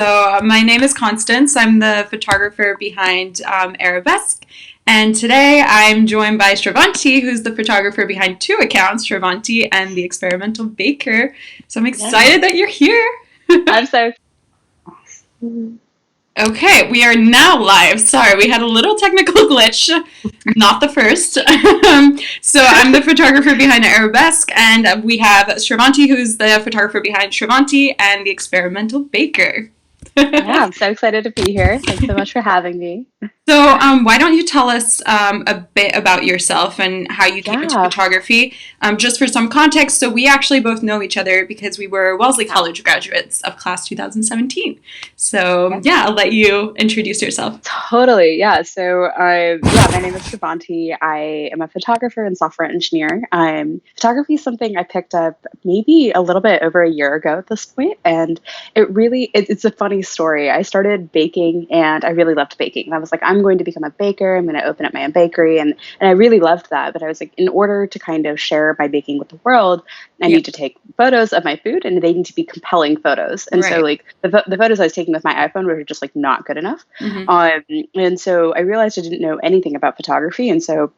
My name is Constance. I'm the photographer behind Arabesque. And today I'm joined by Sravanti, who's the photographer behind two accounts, Sravanti and the Experimental Baker. So I'm excited that you're here. I'm so Okay, we are now live. Sorry, we had a little technical glitch. Not the first. So I'm the photographer behind Arabesque, and we have Sravanti, who's the photographer behind Sravanti and the Experimental Baker. yeah, I'm so excited to be here. Thanks so much for having me. So, why don't you tell us a bit about yourself and how you came into Yeah. photography? Just for some context, so we actually both know each other because we were Wellesley College graduates of class 2017. So, yeah, I'll let you introduce yourself. Totally. Yeah. My name is Sravanti. I am a photographer and software engineer. Photography is something I picked up maybe a little bit over a year ago at this point, and it's a funny story. I started baking, and I really loved baking. And I was like, I'm going to become a baker. I'm going to open up my own bakery, and I really loved that. But I was like, in order to kind of share my baking with the world, I need to take photos of my food, and they need to be compelling photos. And so, Right. like the photos I was taking with my iPhone were just like not good enough. Mm-hmm. And so I realized I didn't know anything about photography. And so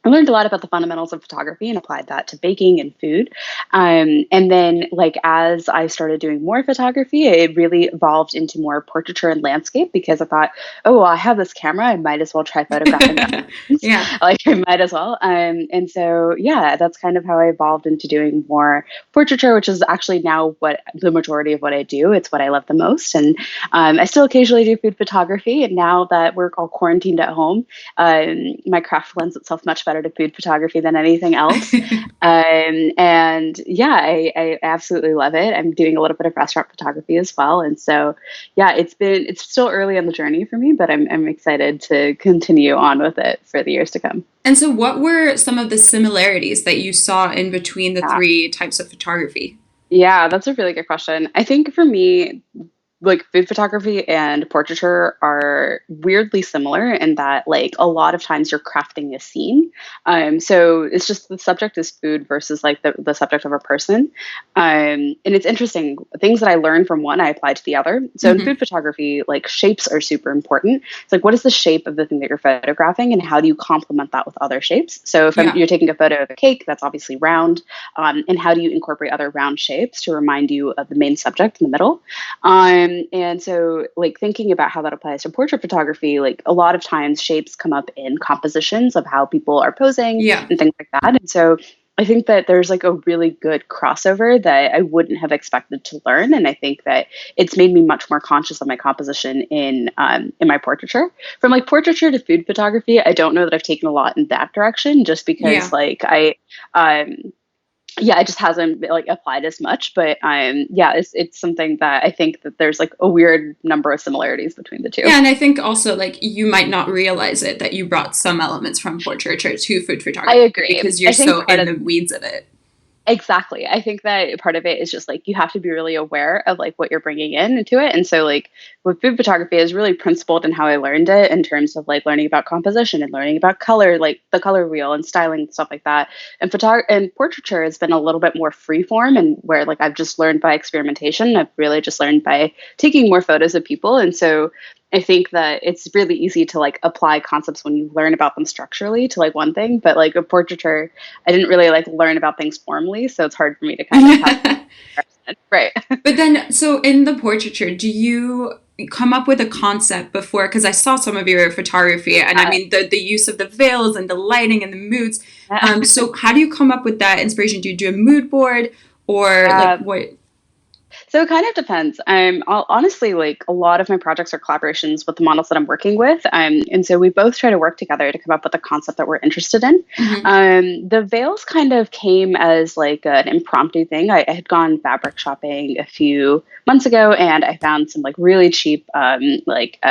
I learned a lot about the fundamentals of photography and applied that to baking and food. And then, like, as I started doing more photography, it really evolved into more portraiture and landscape because I thought, oh, well, I have this camera. I might as well try photographing mountains. Yeah. Like, I might as well. And so, yeah, that's kind of how I evolved into doing more portraiture, which is actually now what the majority of what I do. It's what I love the most. And I still occasionally do food photography. And now that we're all quarantined at home, my craft lends itself much better to food photography than anything else. And yeah, I absolutely love it. I'm doing a little bit of restaurant photography as well. And so, yeah, it's still early in the journey for me, but I'm excited to continue on with it for the years to come. And so, what were some of the similarities that you saw in between the Yeah. three types of photography? Yeah, that's a really good question. I think for me, like food photography and portraiture are weirdly similar in that like a lot of times you're crafting a scene. So it's just the subject is food versus like the subject of a person. And it's interesting. Things that I learned from one, I apply to the other. So in Mm-hmm. food photography, like shapes are super important. It's like what is the shape of the thing that you're photographing and how do you complement that with other shapes? So if Yeah. you're taking a photo of a cake, that's obviously round. And how do you incorporate other round shapes to remind you of the main subject in the middle? And so, like, thinking about how that applies to portrait photography, like, a lot of times shapes come up in compositions of how people are posing Yeah. and things like that. And so, I think that there's like a really good crossover that I wouldn't have expected to learn, and I think that it's made me much more conscious of my composition in my portraiture. From like portraiture to food photography, I don't know that I've taken a lot in that direction, just because Yeah. like um, yeah, it just hasn't like applied as much, but yeah, it's something that I think that there's like a weird number of similarities between the two. Yeah, and I think also like you might not realize it that you brought some elements from portraiture to food I photography agree. because you're I think so part in of the weeds of it. Exactly. I think that part of it is just like you have to be really aware of like what you're bringing in into it. And so like with food photography is really principled in how I learned it in terms of like learning about composition and learning about color, like the color wheel and styling and stuff like that. And portraiture has been a little bit more free form and where like I've just learned by experimentation. I've really just learned by taking more photos of people. And so I think that it's really easy to like apply concepts when you learn about them structurally to like one thing, but like a portraiture I didn't really like learn about things formally, so it's hard for me to kind of have right. But then, so in the portraiture, do you come up with a concept before? Because I saw some of your photography, and I mean the use of the veils and the lighting and the moods. So how do you come up with that inspiration? Do you do a mood board or like Yeah. what? So it kind of depends. Honestly, like a lot of my projects are collaborations with the models that I'm working with. And so we both try to work together to come up with a concept that we're interested in. Mhm. The veils kind of came as like an impromptu thing. I had gone fabric shopping a few months ago and I found some like really cheap,